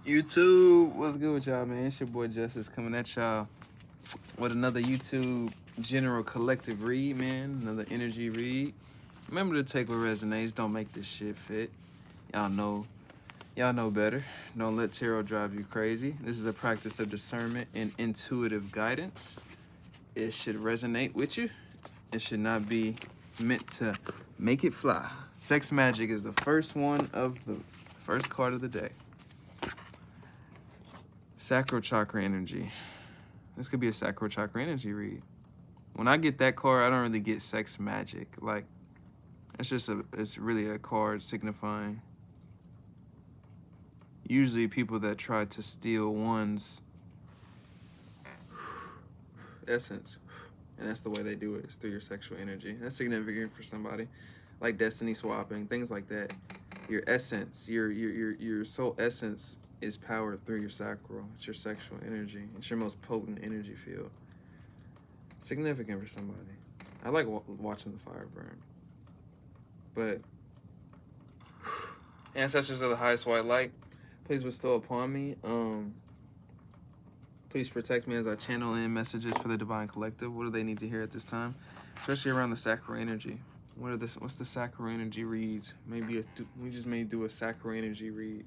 YouTube, what's good with y'all, man? It's your boy Justice coming at y'all with another YouTube general collective read, man. Another energy read. Remember to take what resonates. Don't make this shit fit. Y'all know better. Don't let tarot drive you crazy. This is a practice of discernment and intuitive guidance. It should resonate with you. It should not be meant to make it fly. Sex magic is the first one of the first card of the day. Sacral chakra energy. This could be a sacral chakra energy read. When I get that card, I don't really get sex magic. Like, it's really a card signifying usually people that try to steal one's essence. And that's the way they do it, is through your sexual energy. That's significant for somebody. Like destiny swapping, things like that. Your essence, your soul essence is powered through your sacral. It's your sexual energy. It's your most potent energy field. Significant for somebody. I like watching the fire burn. But ancestors of the highest white light, please bestow upon me. Please protect me as I channel in messages for the divine collective. What do they need to hear at this time? Especially around the sacral energy. What's the sacral energy reads? We just may do a sacral energy read,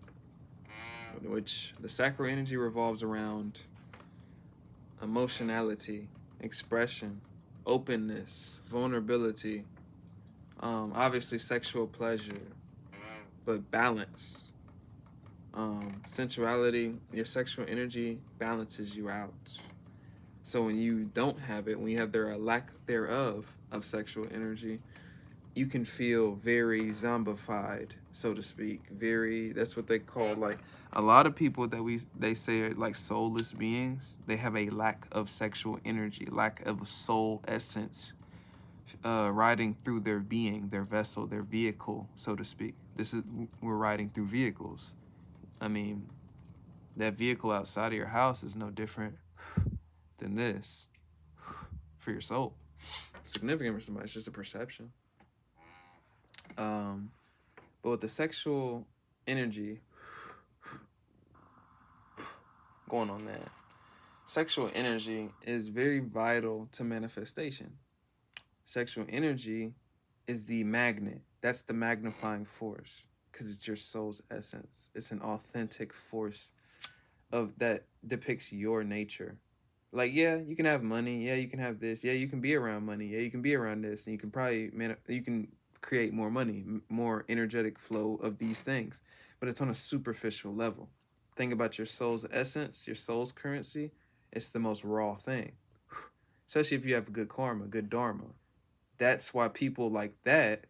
which the sacral energy revolves around emotionality, expression, openness, vulnerability, obviously sexual pleasure, but balance, sensuality. Your sexual energy balances you out. So when you don't have it, when you have a lack thereof of sexual energy, you can feel very zombified, so to speak. That's what they call, like, a lot of people that they say are like soulless beings. They have a lack of sexual energy, lack of soul essence, riding through their being, their vessel, their vehicle, so to speak. We're riding through vehicles. I mean, that vehicle outside of your house is no different than this for your soul. Significant for somebody. It's just a perception. But with the sexual energy going on that, sexual energy is very vital to manifestation. Sexual energy is the magnet. That's the magnifying force, because it's your soul's essence. It's an authentic force that depicts your nature. Like, yeah, you can have money. Yeah, you can have this. Yeah, you can be around money. Yeah, you can be around this. And you can create more money, more energetic flow of these things. But it's on a superficial level. Think about your soul's essence, your soul's currency. It's the most raw thing. Especially if you have good karma, good dharma. That's why people like that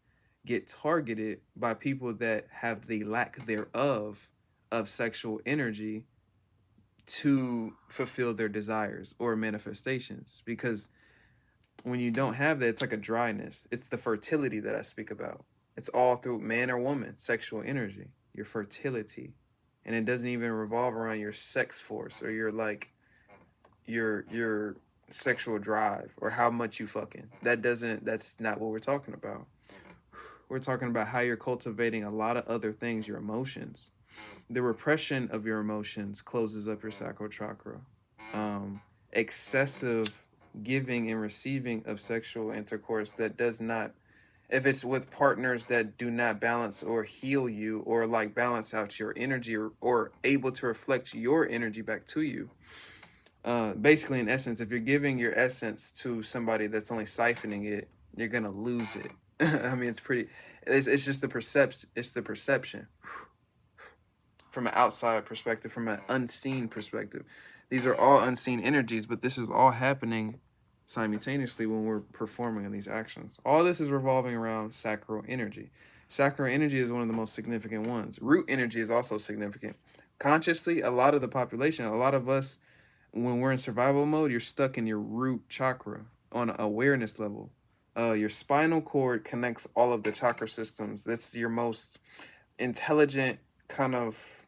get targeted by people that have the lack thereof of sexual energy to fulfill their desires or manifestations. Because when you don't have that, it's like a dryness. It's the fertility that I speak about. It's all through man or woman, sexual energy, your fertility. And it doesn't even revolve around your sex force or your sexual drive or how much you fucking. That's not what we're talking about. We're talking about how you're cultivating a lot of other things, your emotions. The repression of your emotions closes up your sacral chakra. Excessive giving and receiving of sexual intercourse that does not, if it's with partners that do not balance or heal you or like balance out your energy or able to reflect your energy back to you. Basically, in essence, if you're giving your essence to somebody that's only siphoning it, you're gonna lose it. I mean, it's just the perception. It's the perception from an outside perspective, from an unseen perspective. These are all unseen energies, but this is all happening simultaneously when we're performing in these actions. All this is revolving around sacral energy. Sacral energy is one of the most significant ones. Root energy is also significant. Consciously, a lot of the population, a lot of us, when we're in survival mode, you're stuck in your root chakra on an awareness level. Your spinal cord connects all of the chakra systems. That's your most intelligent kind of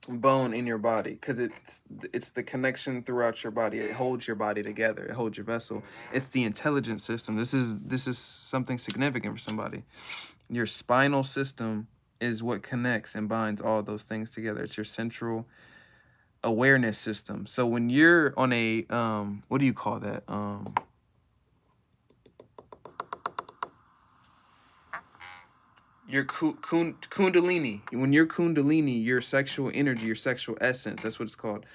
bone in your body, because it's the connection throughout your body. It holds your body together. It holds your vessel. It's the intelligence system. This is something significant for somebody. Your spinal system is what connects and binds all those things together. It's your central awareness system. So when you're on a what do you call that? Your kundalini. When you're kundalini, your sexual energy, your sexual essence, that's what it's called.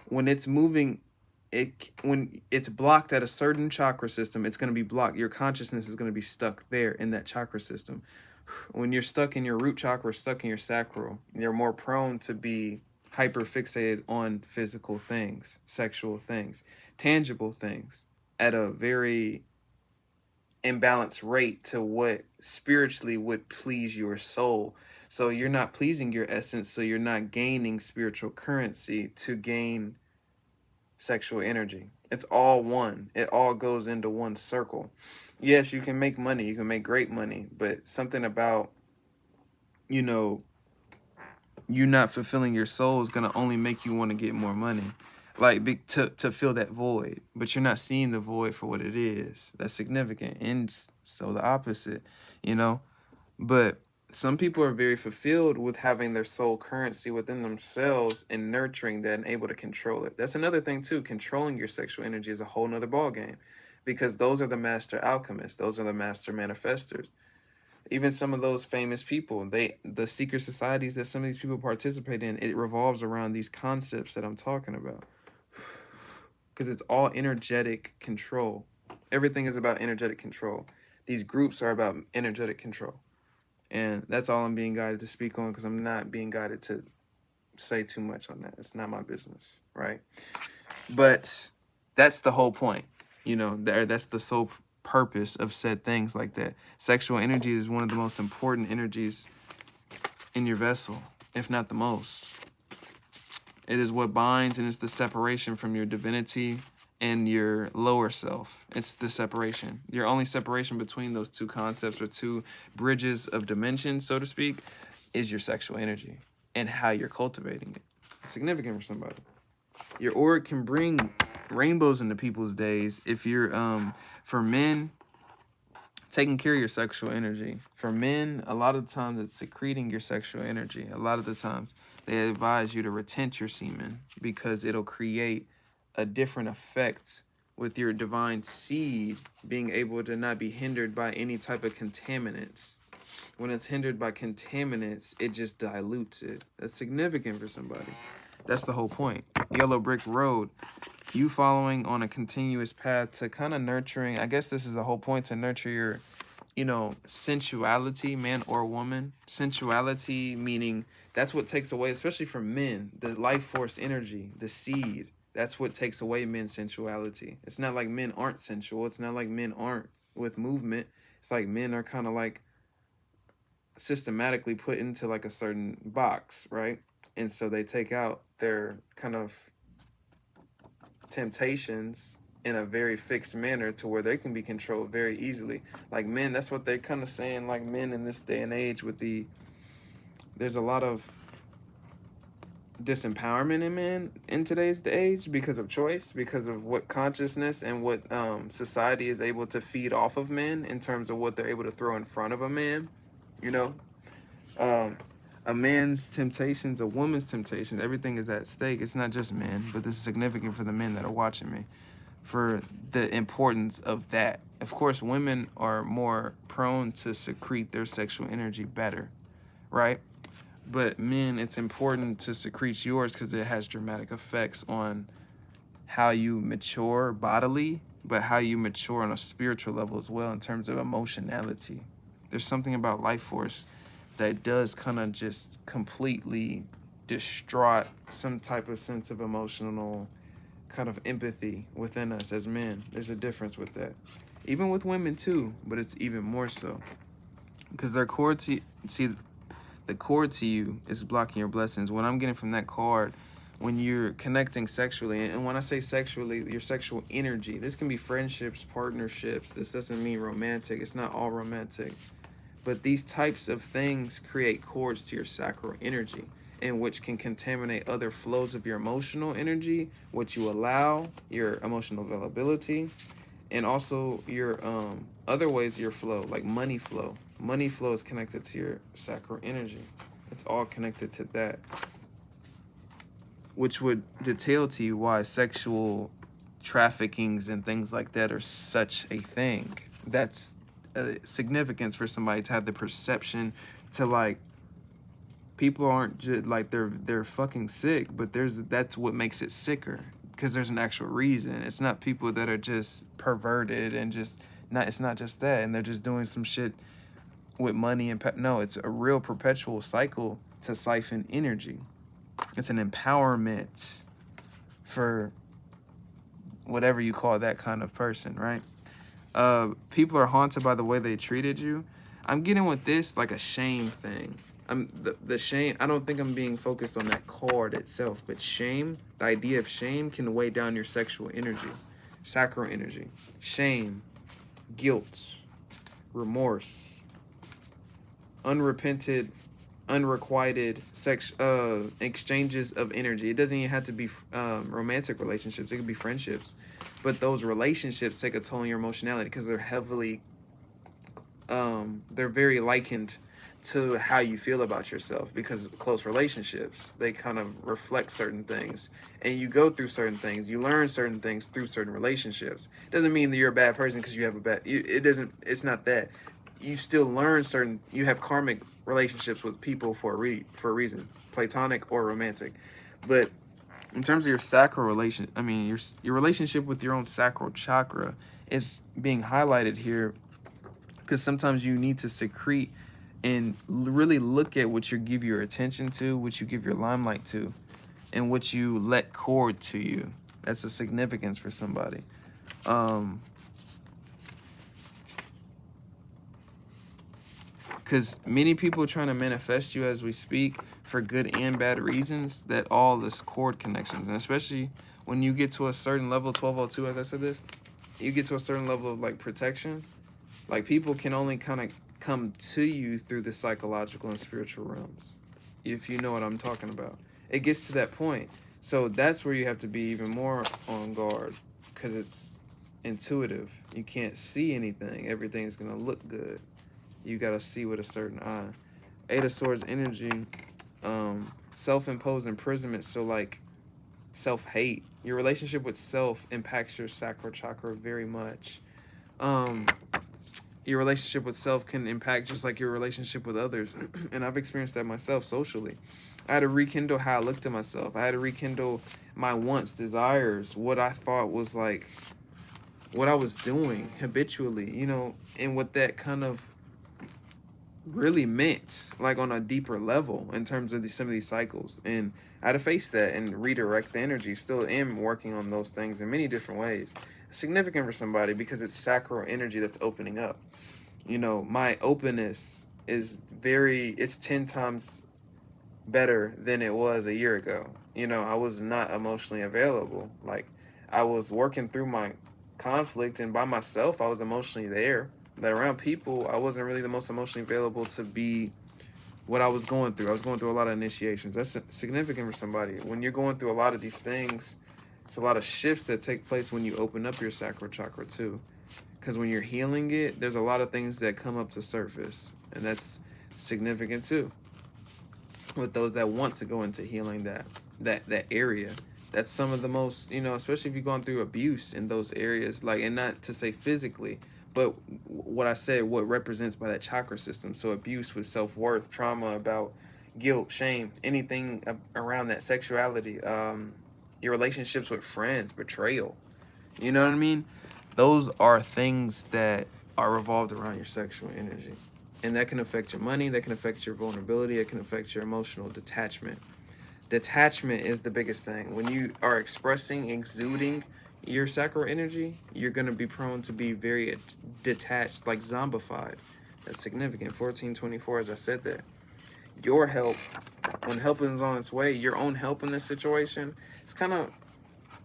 When it's moving, when it's blocked at a certain chakra system, it's going to be blocked. Your consciousness is going to be stuck there in that chakra system. When you're stuck in your root chakra, stuck in your sacral, you're more prone to be hyper fixated on physical things, sexual things, tangible things at a very imbalanced rate to what spiritually would please your soul. So you're not pleasing your essence, so you're not gaining spiritual currency to gain sexual energy. It's all one. It all goes into one circle. Yes, you can make money, you can make great money, but something about, you know, you not fulfilling your soul is gonna only make you want to get more money, like to fill that void. But you're not seeing the void for what it is. That's significant, and so the opposite, you know. But some people are very fulfilled with having their soul currency within themselves and nurturing that and able to control it. That's another thing too. Controlling your sexual energy is a whole nother ball game, because those are the master alchemists. Those are the master manifestors. Even some of those famous people, the secret societies that some of these people participate in, it revolves around these concepts that I'm talking about, because it's all energetic control. Everything is about energetic control. These groups are about energetic control, and that's all I'm being guided to speak on, because I'm not being guided to say too much on that. It's not my business, right? But that's the whole point, you know. That's the sole purpose of said things like that. Sexual energy is one of the most important energies in your vessel, if not the most. It is what binds, and it's the separation from your divinity and your lower self. It's the separation. Your only separation between those two concepts, or two bridges of dimension, so to speak, is your sexual energy and how you're cultivating it. It's significant for somebody. Your aura can bring rainbows into people's days if you're for men, taking care of your sexual energy. For men, a lot of the times it's secreting your sexual energy. A lot of the times they advise you to retent your semen, because it'll create a different effect with your divine seed being able to not be hindered by any type of contaminants. When it's hindered by contaminants, it just dilutes it. That's significant for somebody. That's the whole point. Yellow brick road. You following on a continuous path to kind of nurturing. I guess this is the whole point, to nurture your, you know, sensuality, man or woman. Sensuality meaning that's what takes away, especially for men, the life force energy, the seed. That's what takes away men's sensuality. It's not like men aren't sensual. It's not like men aren't with movement. It's like men are kind of like systematically put into like a certain box, right? And so they take out their kind of temptations in a very fixed manner to where they can be controlled very easily. Like men, that's what they're kind of saying, like men in this day and age with there's a lot of disempowerment in men in today's age because of choice, because of what consciousness and what society is able to feed off of men in terms of what they're able to throw in front of a man, you know. A man's temptations, a woman's temptations, everything is at stake. It's not just men, but this is significant for the men that are watching me, for the importance of that. Of course, women are more prone to secrete their sexual energy better, right? But men, it's important to secrete yours, because it has dramatic effects on how you mature bodily, but how you mature on a spiritual level as well, in terms of emotionality. There's something about life force that does kind of just completely distraught some type of sense of emotional kind of empathy within us as men. There's a difference with that. Even with women too, but it's even more so. Because their cord to see, the cord to you is blocking your blessings. What I'm getting from that card, when you're connecting sexually, and when I say sexually, your sexual energy, this can be friendships, partnerships. This doesn't mean romantic. It's not all romantic. But these types of things create cords to your sacral energy, in which can contaminate other flows of your emotional energy, what you allow, your emotional availability, and also your other ways of your flow, like money flow. Money flow is connected to your sacral energy. It's all connected to that, which would detail to you why sexual traffickings and things like that are such a thing. That's significance for somebody to have the perception to, like, people aren't just like they're fucking sick, but that's what makes it sicker, because there's an actual reason. It's not people that are just perverted and just not. It's not just that, and they're just doing some shit with money and no. It's a real perpetual cycle to siphon energy. It's an empowerment for whatever you call that kind of person, right? People are haunted by the way they treated you. I'm getting with this like a shame thing. The shame. I don't think I'm being focused on that card itself, but shame. The idea of shame can weigh down your sexual energy, sacral energy. Shame, guilt, remorse, unrepented, unrequited exchanges of energy. It doesn't even have to be romantic relationships. It could be friendships, but those relationships take a toll on your emotionality because they're heavily they're very likened to how you feel about yourself, because close relationships, they kind of reflect certain things, and you go through certain things, you learn certain things through certain relationships. It doesn't mean that you're a bad person because you have a bad, it's not that. You still learn certain, you have karmic relationships with people for a reason, platonic or romantic. But in terms of your sacral relation, I mean your relationship with your own sacral chakra is being highlighted here, because sometimes you need to secrete and really look at what you give your attention to, what you give your limelight to, and what you let cord to you. That's a significance for somebody. Because many people are trying to manifest you as we speak for good and bad reasons, that all this cord connections, and especially when you get to a certain level, 1202, as I said this, you get to a certain level of like protection, like people can only kind of come to you through the psychological and spiritual realms, if you know what I'm talking about. It gets to that point. So that's where you have to be even more on guard, because it's intuitive. You can't see anything. Everything's going to look good. You got to see with a certain eye. Eight of Swords energy, self-imposed imprisonment. So like self-hate. Your relationship with self impacts your sacral chakra very much. Your relationship with self can impact just like your relationship with others. And I've experienced that myself socially. I had to rekindle how I looked at myself. I had to rekindle my wants, desires, what I thought was like, what I was doing habitually, you know, and what that kind of really meant, like on a deeper level in terms of some of these cycles. And I had to face that and redirect the energy. Still am working on those things in many different ways. Significant for somebody because it's sacral energy that's opening up. You know, my openness is it's 10 times better than it was a year ago. You know, I was not emotionally available. Like, I was working through my conflict, and by myself, I was emotionally there. But around people, I wasn't really the most emotionally available to be what I was going through. I was going through a lot of initiations. That's significant for somebody. When you're going through a lot of these things, it's a lot of shifts that take place when you open up your sacral chakra too. Because when you're healing it, there's a lot of things that come up to surface. And that's significant too. With those that want to go into healing that area. That's some of the most, you know, especially if you're going through abuse in those areas, like, and not to say physically, but what I said, what represents by that chakra system. So abuse with self-worth, trauma about guilt, shame, anything around that, sexuality, your relationships with friends, betrayal. You know what I mean? Those are things that are revolved around your sexual energy. And that can affect your money, that can affect your vulnerability, it can affect your emotional detachment. Detachment is the biggest thing. When you are exuding your sacral energy, you're going to be prone to be very detached, like zombified. That's significant. 1424, as I said that. Your help, when helping is on its way, your own help in this situation, it's kind of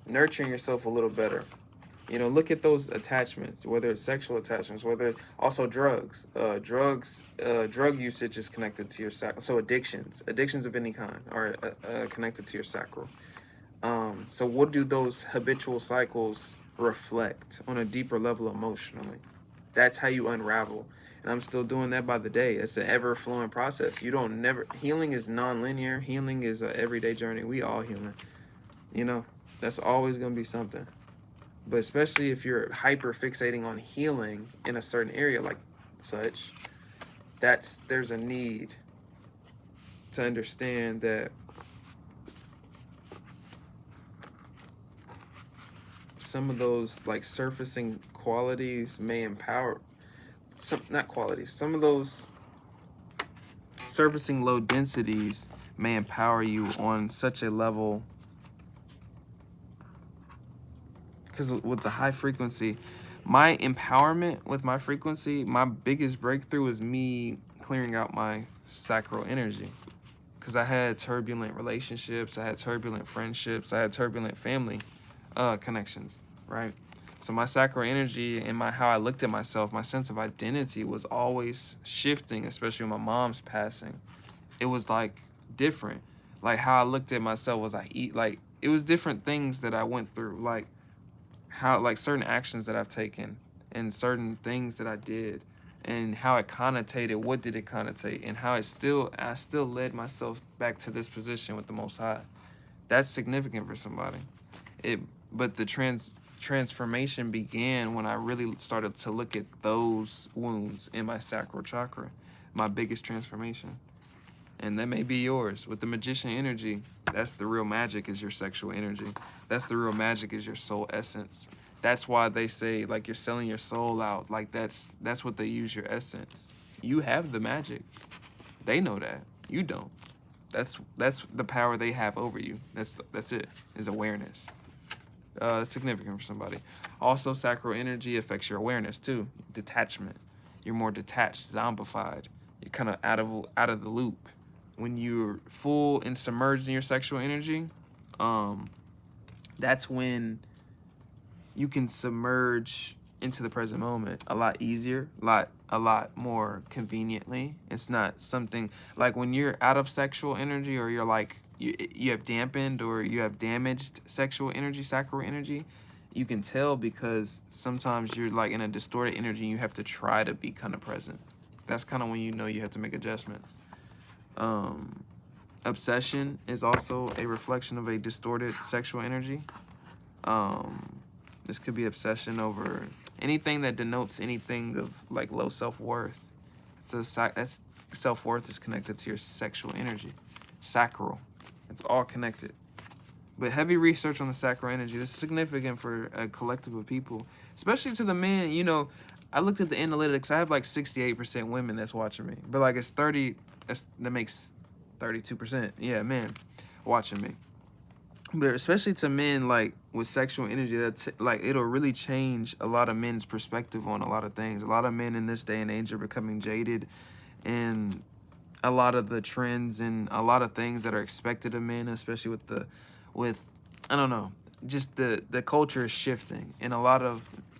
nurturing yourself a little better. You know, look at those attachments, whether it's sexual attachments, whether also drugs. Drug usage is connected to your sacral. So addictions of any kind are connected to your sacral. So what do those habitual cycles reflect on a deeper level emotionally? That's how you unravel. and I'm still doing that by the day. It's an ever flowing process. You don't never healing is non-linear. Healing is a everyday journey. We all human, you know. That's always gonna be something. But especially if you're hyper fixating on healing in a certain area like such, there's a need to understand that some of those like surfacing qualities may empower some, not qualities, some of those surfacing low densities may empower you on such a level, because with the high frequency, my empowerment with my frequency, my biggest breakthrough is me clearing out my sacral energy, because I had turbulent relationships, I had turbulent friendships, I had turbulent family connections, right? So my sacral energy and how I looked at myself, my sense of identity was always shifting, especially with my mom's passing. It was like different. Like how I looked at myself was like it was different things that I went through, like how like certain actions that I've taken and certain things that I did and how it connotated, what did it connotate, and how I still led myself back to this position with the Most High. That's significant for somebody. But the transformation began when I really started to look at those wounds in my sacral chakra, my biggest transformation. And that may be yours. With the magician energy, that's the real magic, is your sexual energy. That's the real magic, is your soul essence. That's why they say like you're selling your soul out. Like that's what they use your essence. You have the magic. They know that. You don't. That's the power they have over you. That's it. Is awareness. It's significant for somebody. Also, sacral energy affects your awareness too. Detachment. You're more detached, zombified. You're kind of out of the loop. When you're full and submerged in your sexual energy, that's when you can submerge into the present moment a lot easier, a lot more conveniently. It's not something like when you're out of sexual energy, or you're like you have dampened or you have damaged sexual energy, sacral energy. You can tell because sometimes you're like in a distorted energy and you have to try to be kind of present. That's kind of when you know you have to make adjustments. Obsession is also a reflection of a distorted sexual energy. This could be obsession over anything that denotes anything of like low self-worth. That's self-worth is connected to your sexual energy. Sacral. It's all connected. But heavy research on the sacral energy, this is significant for a collective of people, especially to the men. You know, I looked at the analytics. I have like 68% women that's watching me, but like that makes 32%. Yeah, men watching me. But especially to men, like with sexual energy, like it'll really change a lot of men's perspective on a lot of things. A lot of men in this day and age are becoming jaded, and a lot of the trends and a lot of things that are expected of men, especially with I don't know, just the culture is shifting, and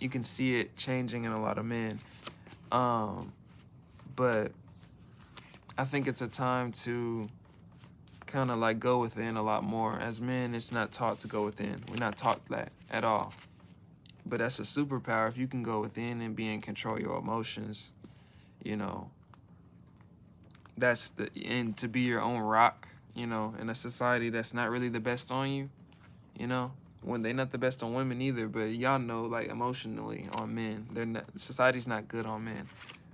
you can see it changing in a lot of men. But I think it's a time to kind of like go within a lot more. As men, it's not taught to go within. We're not taught that at all. But that's a superpower. If you can go within and be in control of your emotions, you know, and to be your own rock, you know, in a society that's not really the best on you, you know, when they're not the best on women either, but y'all know, like emotionally on men, society's not good on men.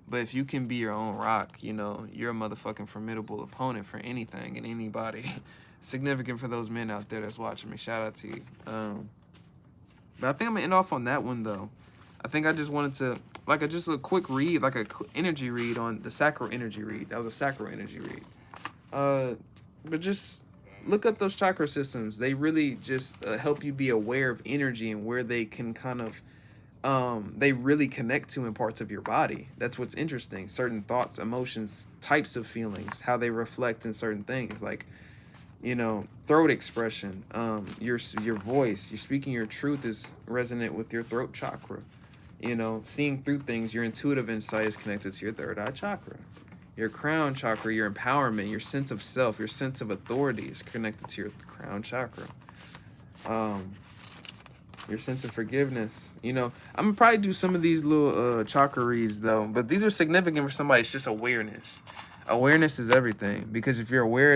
But if you can be your own rock, you know, you're a motherfucking formidable opponent for anything and anybody. Significant for those men out there that's watching me. Shout out to you. But I think I'm gonna end off on that one though. I think I just wanted to, like, just a quick read, like a energy read on the sacral energy read. That was a sacral energy read. But just look up those chakra systems. They really just help you be aware of energy and where they can kind of they really connect to in parts of your body. That's what's interesting. Certain thoughts, emotions, types of feelings, how they reflect in certain things, like, you know, throat expression, your voice, you're speaking your truth is resonant with your throat chakra. You know, seeing through things, your intuitive insight is connected to your third eye chakra. Your crown chakra, your empowerment, your sense of self, your sense of authority is connected to your crown chakra. Your sense of forgiveness. You know, I'm gonna probably do some of these little chakra reads though, but these are significant for somebody. It's just awareness. Awareness is everything, because if you're aware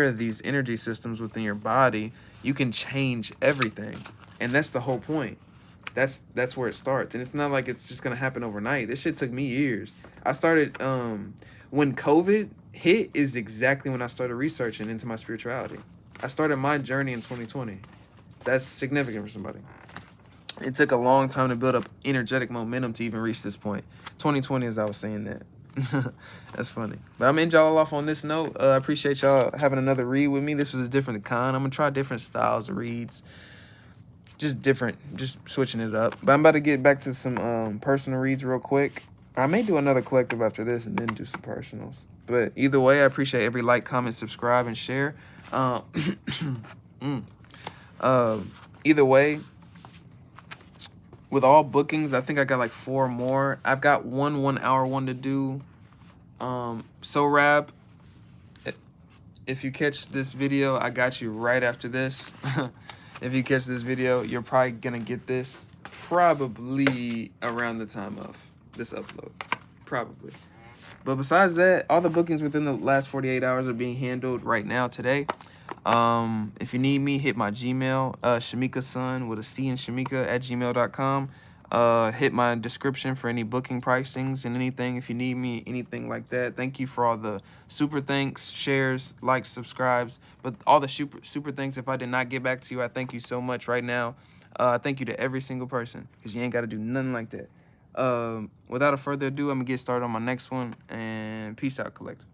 of these energy systems within your body, you can change everything, and that's the whole point. That's where it starts, and it's not like it's just gonna happen overnight. This shit took me years. I started when COVID hit is exactly when I started researching into my spirituality. I started my journey in 2020. That's significant for somebody. It took a long time to build up energetic momentum to even reach this point. 2020, as I was saying that. That's funny. But I'm end y'all off on this note. I appreciate y'all having another read with me. This was a different kind. I'm gonna try different styles of reads. Just switching it up. But I'm about to get back to some personal reads real quick. I may do another collective after this and then do some personals. But either way, I appreciate every like, comment, subscribe, and share. Either way, with all bookings, I think I got like 4 more. I've got one 1 hour one to do. So Rab, if you catch this video, I got you right after this. If you catch this video, you're probably gonna get this probably around the time of this upload. Probably. But besides that, all the bookings within the last 48 hours are being handled right now today. If you need me, hit my Gmail, Shamika-sun with a C in Shamika at gmail.com. Hit my description for any booking pricings and anything if you need me, anything like that. Thank you for all the super thanks, shares, likes, subscribes, but all the super thanks. If I did not get back to you, I thank you so much right now. Thank you to every single person, because you ain't got to do nothing like that. Without a further ado, I'm gonna get started on my next one, and peace out, collective.